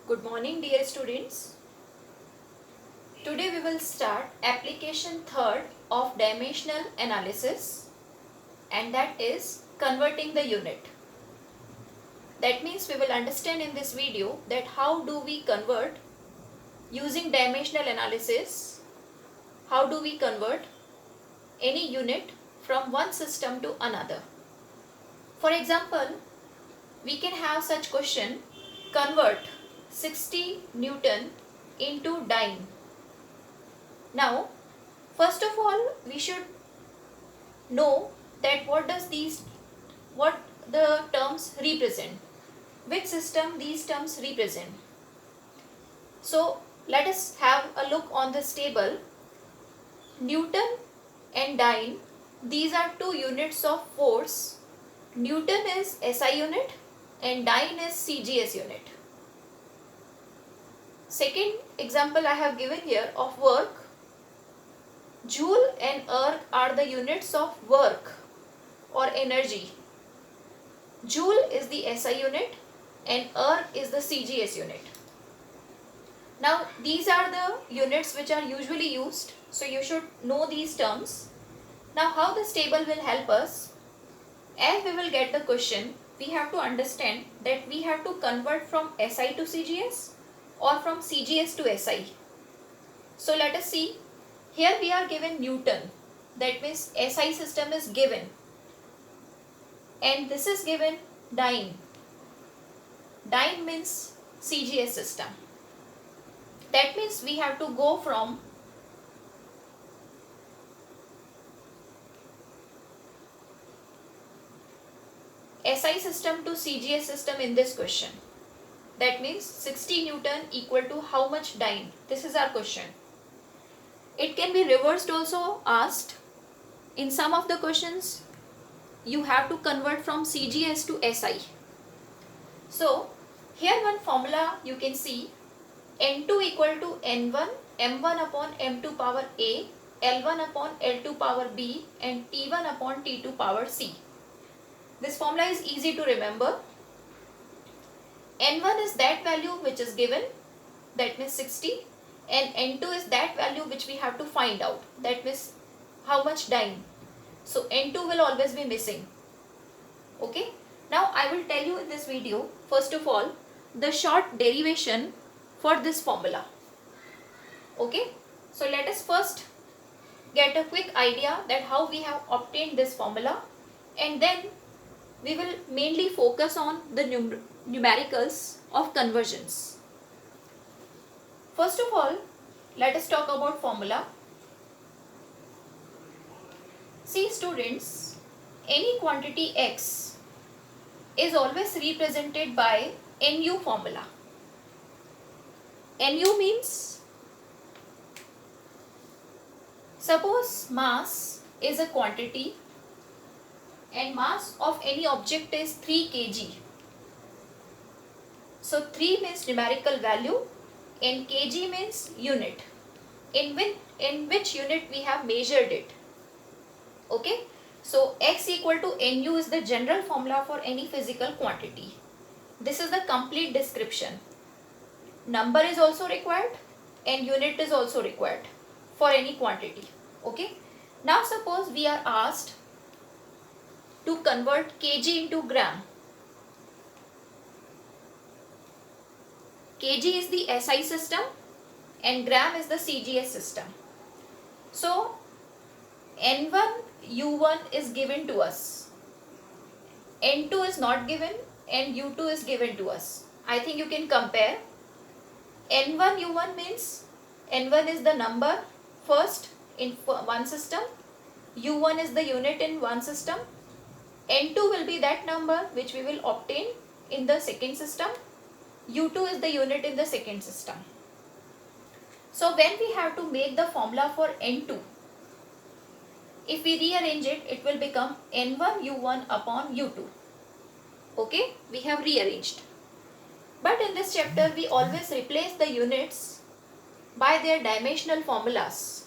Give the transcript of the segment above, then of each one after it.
Good morning, dear students. Today we will start application third of dimensional analysis, and that is converting the unit. That means we will understand in this video that how do we convert using dimensional analysis, how do we convert any unit from one system to another. For example, we can have such question: convert 60 Newton into dyne. Now, first of all, we should know that what the terms represent, which system these terms represent. So, let us have a look on this table. Newton and dyne, these are two units of force. Newton is SI unit and dyne is CGS unit. Second example I have given here of work. Joule and erg are the units of work or energy. Joule is the SI unit and erg is the CGS unit. Now these are the units which are usually used, so you should know these terms. Now how this table will help us? As we will get the question, we have to understand that we have to convert from SI to CGS or from CGS to SI. So let us see. Here we are given Newton, that means SI system is given, and this is given dyne. Dyne means CGS system. That means we have to go from SI system to CGS system in this question. That means 60 Newton equal to how much dyne? This is our question. It can be reversed also asked. In some of the questions, you have to convert from CGS to SI. So, here one formula you can see: N2 equal to N1, M1 upon M2 power A, L1 upon L2 power B, and T1 upon T2 power C. This formula is easy to remember. N1 is that value which is given, that means 60, and N2 is that value which we have to find out, that means how much dyne. So N2 will always be missing. Okay. Now I will tell you in this video, first of all, the short derivation for this formula. Okay. So let us first get a quick idea that how we have obtained this formula, and then we will mainly focus on the numericals of conversions. First of all, let us talk about formula. See students, any quantity x is always represented by Nu formula. Nu means, suppose mass is a quantity and mass of any object is 3 kg. So 3 means numerical value and kg means unit, in which unit we have measured it. Okay. So x equal to Nu is the general formula for any physical quantity. This is the complete description. Number is also required and unit is also required for any quantity. Okay. Now suppose we are asked to convert kg into gram. Kg is the SI system and gram is the CGS system. So N1 U1 is given to us, N2 is not given and U2 is given to us. I think you can compare. N1 U1 means N1 is the number first in one system, U1 is the unit in one system, N2 will be that number which we will obtain in the second system, U2 is the unit in the second system. So when we have to make the formula for N2, if we rearrange it, it will become N1 U1 upon U2. Okay, we have rearranged. But in this chapter, we always replace the units by their dimensional formulas.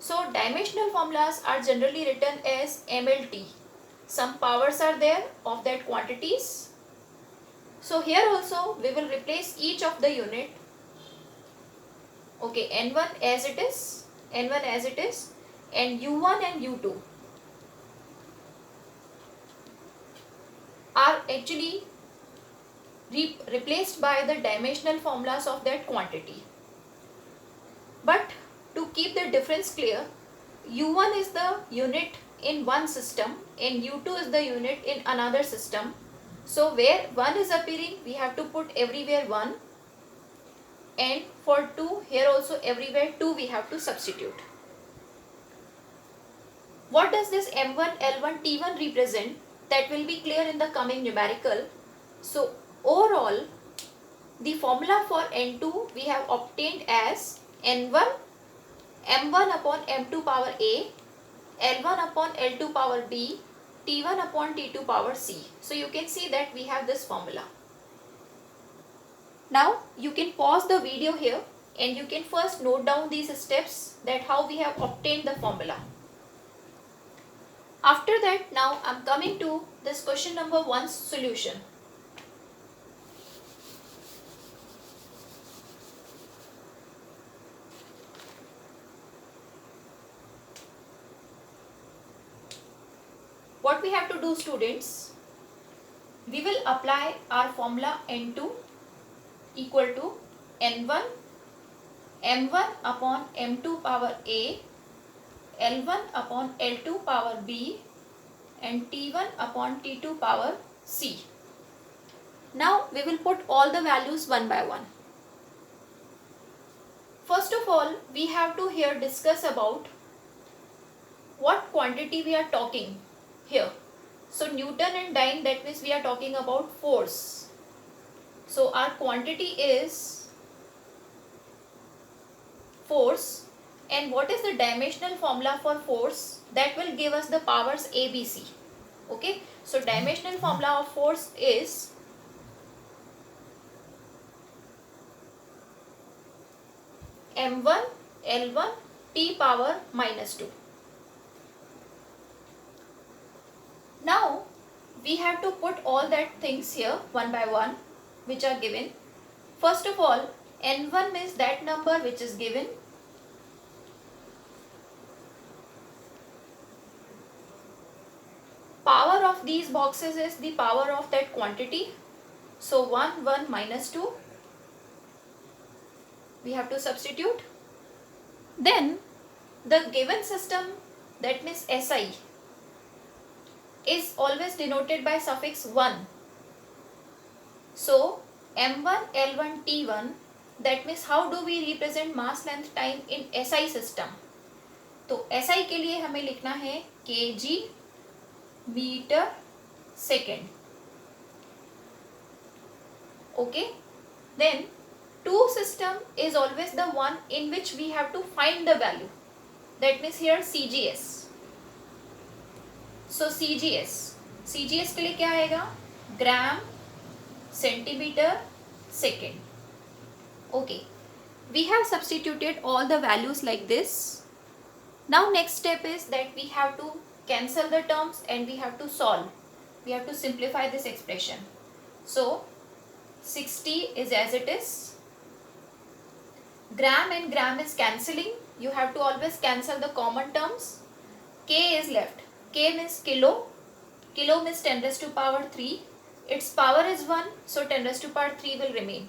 So dimensional formulas are generally written as MLT. Some powers are there of that quantities. So here also we will replace each of the unit. Okay, N1 as it is, N1 as it is, and U1 and U2 are actually replaced by the dimensional formulas of that quantity. But to keep the difference clear, U1 is the unit in one system and U2 is the unit in another system. So where 1 is appearing, we have to put everywhere 1, and for 2, here also everywhere 2 we have to substitute. What does this M1, L1, T1 represent? That will be clear in the coming numerical. So overall, the formula for N2 we have obtained as N1 M1 upon M2 power A, L1 upon L2 power B, T1 upon T2 power C. So you can see that we have this formula. Now you can pause the video here and you can first note down these steps, that how we have obtained the formula. After that, now I am coming to this question number 1's solution. What we have to do, students, we will apply our formula N2 equal to N1 M1 upon M2 power A, L1 upon L2 power B, and T1 upon T2 power C. Now we will put all the values one by one. First of all, we have to here discuss about what quantity we are talking here. So Newton and dyne, that means we are talking about force. So our quantity is force, and what is the dimensional formula for force? That will give us the powers ABC. Okay, so dimensional formula of force is M1 L1 T power minus 2. Now we have to put all that things here one by one which are given. First of all, N1 means that number which is given. Power of these boxes is the power of that quantity. So 1, 1 minus 2. We have to substitute. Then the given system, that means SI, is always denoted by suffix 1. So M1 L1 T1, that means how do we represent mass length time in SI system? तो SI के लिए हमें लिखना है kg meter second. Okay, then 2 system is always the one in which we have to find the value, that means here CGS. So CGS के लिए क्या आएगा? ग्राम centimetre second. Okay, we have substituted all the values like this. Now next step is that we have to cancel the terms and we have to solve. We have to simplify this expression. So 60 is as it is. Gram and gram is cancelling. You have to always cancel the common terms. K is left. K means kilo. Kilo means 10 raised to power 3. Its power is 1, so 10 raised to power 3 will remain.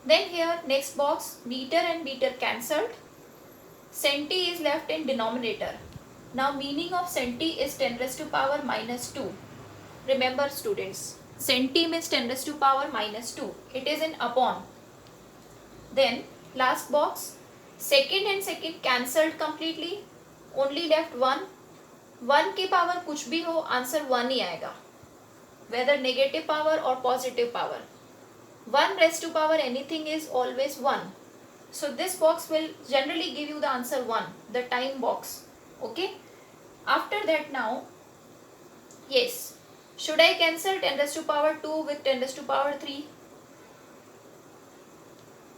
Then here next box, meter and meter cancelled. Centi is left in denominator. Now meaning of centi is 10 raised to power minus 2. Remember students, centi means 10 raised to power minus 2. It is in upon. Then last box, second and second cancelled completely. Only left 1. 1 की power कुछ भी हो, answer 1 ही आएगा. Whether negative power or positive power. 1 raised to power anything is always 1. So this box will generally give you the answer 1, the time box. Okay. After that now, yes, should I cancel 10 raised to power 2 with 10 raised to power 3?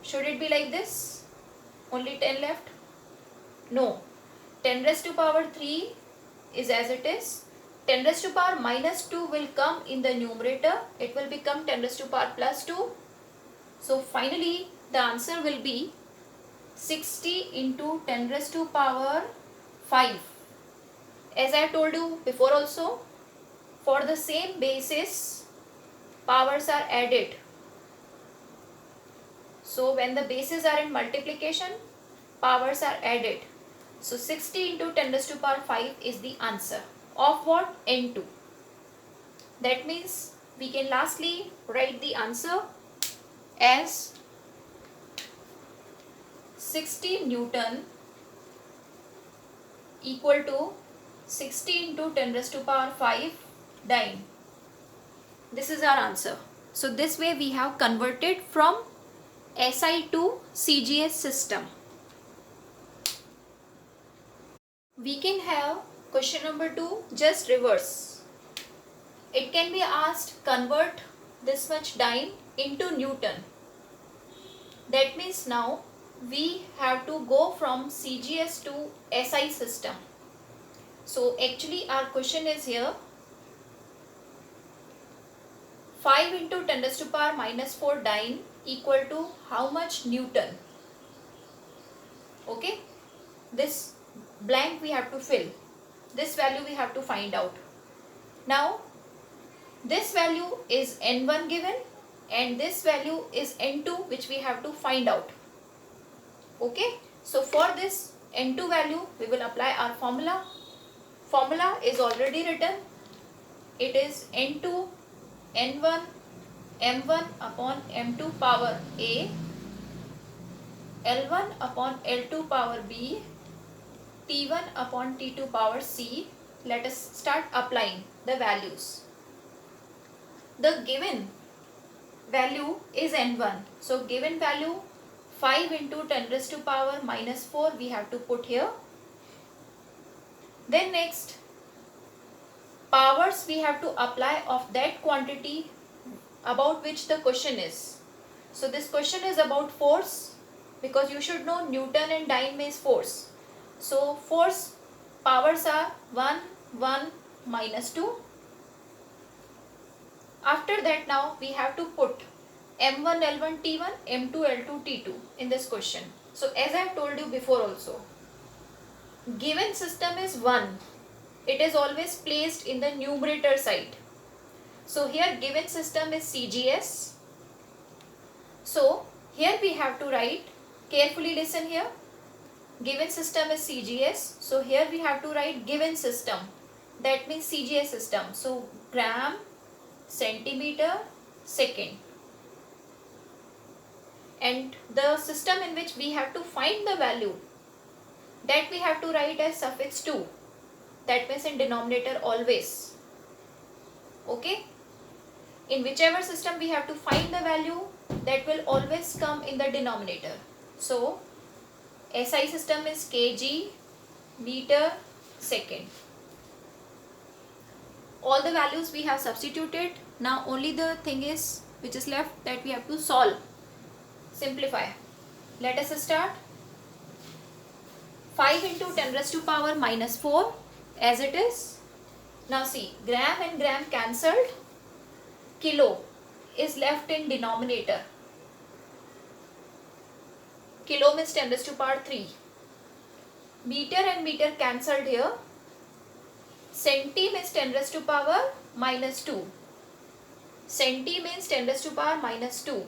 Should it be like this? Only 10 left? No. 10 raised to power 3 is as it is. 10 raised to power minus 2 will come in the numerator. It will become 10 raised to power plus 2. So finally the answer will be 60 into 10 raised to power 5. As I told you before also, for the same basis powers are added. So when the bases are in multiplication, powers are added. So 60 into 10 raised to power 5 is the answer of what? N2. That means we can lastly write the answer as 60 Newton equal to 60 into 10 raised to power 5 dyne. This is our answer. So this way we have converted from SI to CGS system. We can have question number 2 just reverse. It can be asked convert this much dyne into Newton. That means now we have to go from CGS to SI system. So actually our question is here 5 into 10 raised to power minus 4 dyne equal to how much Newton? Okay, this blank we have to fill. This value we have to find out. Now this value is N1 given and this value is N2 which we have to find out. Okay, so for this N2 value we will apply our formula. Formula is already written. It is N2 N1 M1 upon M2 power A, L1 upon L2 power B, T1 upon T2 power C. Let us start applying the values. The given value is N1. So given value 5 into 10 raised to power minus 4 we have to put here. Then next powers we have to apply of that quantity about which the question is. So this question is about force, because you should know Newton and dyne means force. So force powers are 1, 1, minus 2. After that now we have to put M1, L1, T1, M2, L2, T2 in this question. So as I have told you before also, given system is 1. It is always placed in the numerator side. So here given system is CGS. So here we have to write, carefully listen here, given system is CGS. So here we have to write given system. That means CGS system. So gram, centimeter, second. And the system in which we have to find the value, that we have to write as suffix 2. That means in denominator always. Okay. In whichever system we have to find the value, that will always come in the denominator. So SI system is kg, meter, second. All the values we have substituted. Now only the thing is which is left, that we have to solve, simplify. Let us start. 5 into 10 raised to power minus 4 as it is. Now see, gram and gram cancelled. Kilo is left in denominator. Kilo means 10 raised to power 3. Meter and meter cancelled here. Centi means 10 raised to power minus 2. Centi means 10 raised to power minus 2.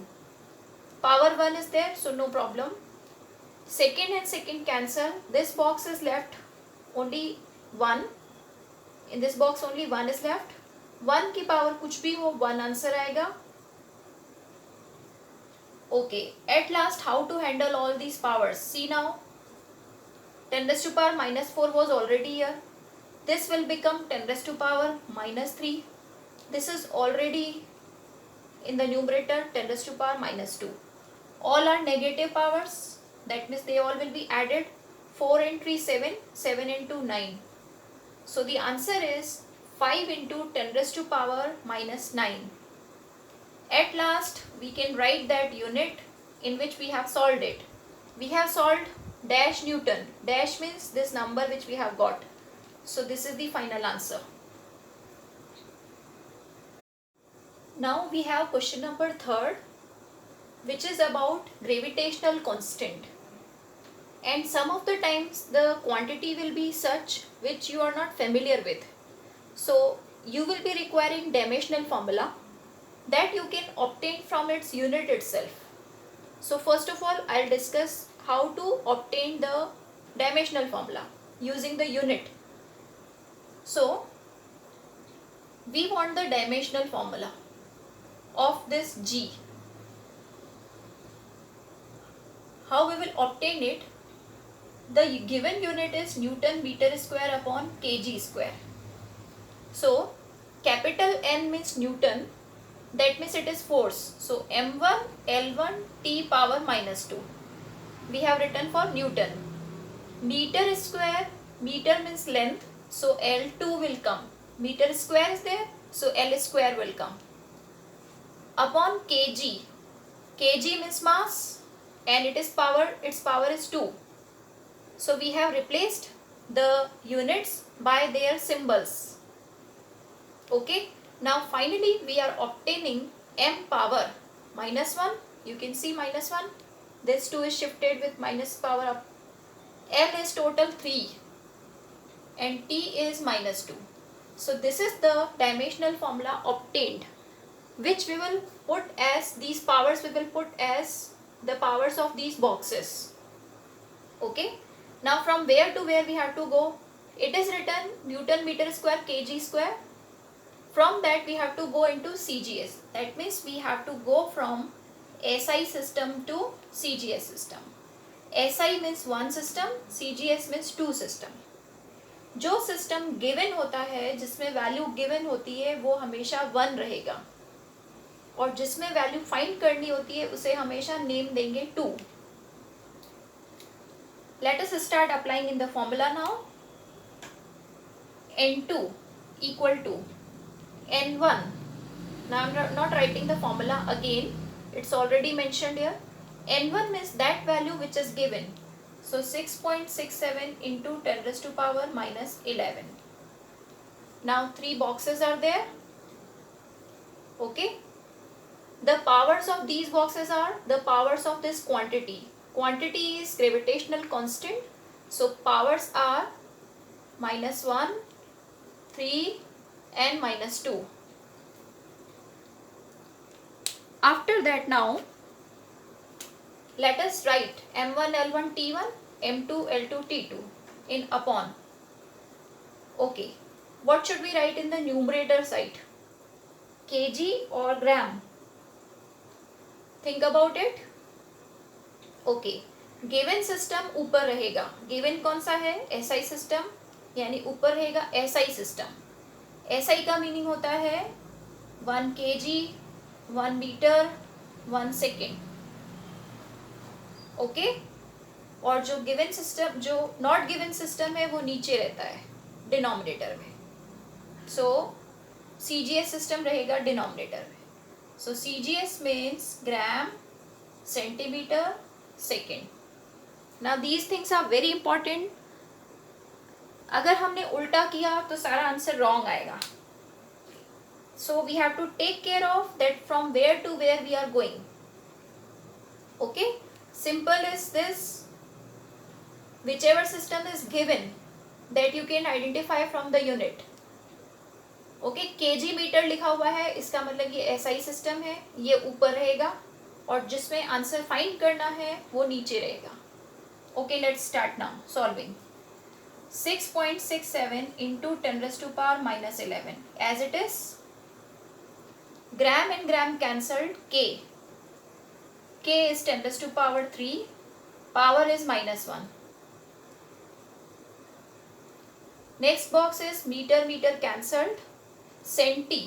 Power 1 is there, so no problem. Second and second cancel. This box is left only 1. In this box only 1 is left. 1 की power कुछ भी हो, 1 answer आएगा. Okay, at last how to handle all these powers? See now, 10 raised to power minus 4 was already here. This will become 10 raised to power minus 3. This is already in the numerator, 10 raised to power minus 2. All are negative powers. That means they all will be added. 4 and 3, 7. 7 and 2, 9. So the answer is 5 into 10 raised to power minus 9. At last we can write that unit in which we have solved it. We have solved dash Newton. Dash means this number which we have got. So this is the final answer. Now we have question number 3rd, which is about gravitational constant. And some of the times the quantity will be such which you are not familiar with. So you will be requiring dimensional formula that you can obtain from its unit itself. So first of all, I'll discuss how to obtain the dimensional formula using the unit. So we want the dimensional formula of this G. How we will obtain it? The given unit is Newton meter square upon kg square. So capital N means Newton, that means it is force. So m1 L1 T power minus 2. We have written for Newton. Meter square, meter means length, so L2 will come. Meter square is there, so L square will come. Upon kg, kg means mass and it is power, its power is 2. So we have replaced the units by their symbols. Okay, now finally we are obtaining m power minus 1. You can see minus 1. This 2 is shifted with minus power up. L is total 3 and T is minus 2. So this is the dimensional formula obtained, which we will put as these powers, we will put as the powers of these boxes. Okay, now from where to where we have to go? It is written Newton meter square kg square. From that we have to go into CGS. That means we have to go from SI system to CGS system. SI means one system, CGS means two system. जो system given होता है, जिसमें value given होती है, वो हमेशा 1 रहेगा और जिसमें वैल्यू फाइंड करनी होती है उसे हमेशा नेम देंगे 2. Let us start applying in the formula now. N2 equal to N1. Now I am not writing the formula again, it's already mentioned here. N1 means that value which is given. So 6.67 into 10 raised to power minus 11. Now 3 boxes are there. Okay. The powers of these boxes are the powers of this quantity. Quantity is gravitational constant. So powers are minus 1, 3 and minus 2. After that now, let us write m1 L1 T1, m2 L2 T2 in upon. Okay, what should we write in the numerator side? kg or gram? Think about it. Okay, given system ऊपर रहेगा. Given कौन सा है? SI system, यानी ऊपर रहेगा SI system. SI का meaning होता है 1 kg, 1 meter, 1 second. ओके और जो गिवन सिस्टम, जो नॉट गिवन सिस्टम है, वो नीचे रहता है डिनोमिनेटर में. सो CGS सिस्टम रहेगा डिनोमिनेटर में. So CGS means gram, centimetre, second. Now these things are very important. अगर हमने उल्टा किया तो सारा आंसर रॉन्ग आएगा. So we have to take care of that from where to where we are going. Okay, simple is this, whichever system is given that you can identify from the unit. Okay, kg metre लिखा हुआ है, इसका मतलब ये SI system है, ये ऊपर रहेगा और जिसमें आंसर फाइंड करना है वो नीचे रहेगा. Okay, let's start now solving. 6.67 into 10 raised to power minus 11 as it is. Gram and gram cancelled. K is 10 raised to power 3, power is minus 1. Next box is meter, meter cancelled. Centi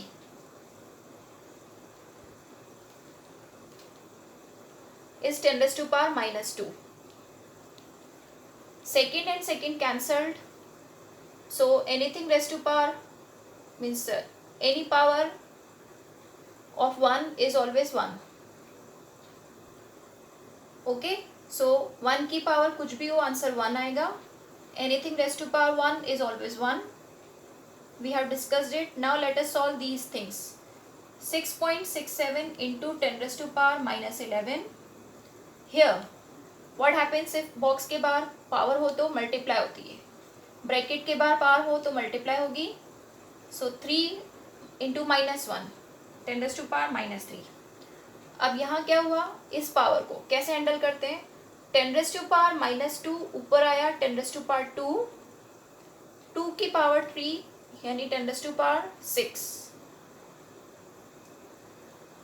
is 10 raised to power minus 2. Second and second cancelled. So anything raised to power means any power of 1 is always 1. Okay, so 1 की power कुछ भी हो, answer 1 आएगा. Anything rest to power 1 is always 1. We have discussed it. Now let us solve these things. 6.67 into 10 raised to power minus 11. Here, what happens if box के बाहर power हो तो multiply होती है, ब्रैकेट के बाहर पावर हो तो मल्टीप्लाई होगी. सो 3 into minus 1, 10 raised to power minus 3. अब यहाँ क्या हुआ, इस पावर को कैसे हैंडल करते हैं. 10 raised to power minus 2 ऊपर आया, 10 raised to power 2, 2 की पावर 3 यानी 10 raised to power 6.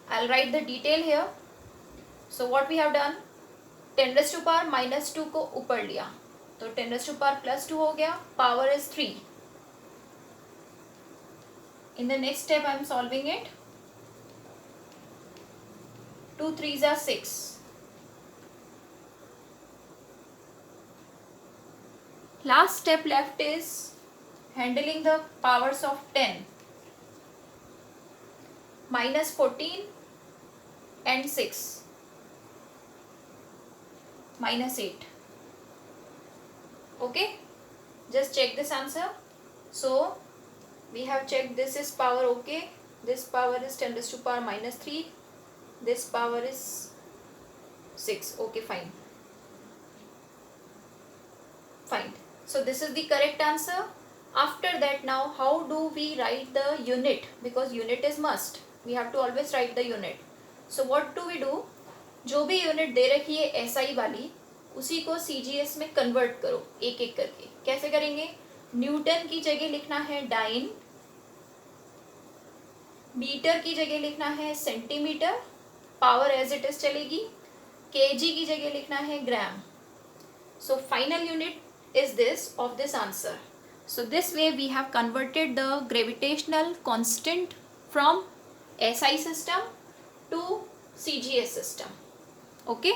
I'll write the detail here. So what we have done, 10 raised to power minus 2 को ऊपर लिया तो 10 raised to power plus 2 हो गया, power is 3. In the next step I am solving it. 2 3s are 6. Last step left is handling the powers of 10. Minus 14 and 6. Minus 8. Okay, just check this answer. So we have checked this is power okay, this power is 10 raised to power minus 3, this power is 6. Okay, fine. So this is the correct answer. After that, now how do we write the unit, because unit is must, we have to always write the unit. So what do we do, जो भी unit दे रखी है SI वाली उसी को CGS में convert करो एक एक करके. कैसे करेंगे, न्यूटन की जगह लिखना है डाइन, मीटर की जगह लिखना है centimetre, power as it is चलेगी, केजी की जगह लिखना है gram. So final unit is this of this answer. So this way we have converted the gravitational constant from SI system to CGS system. Okay.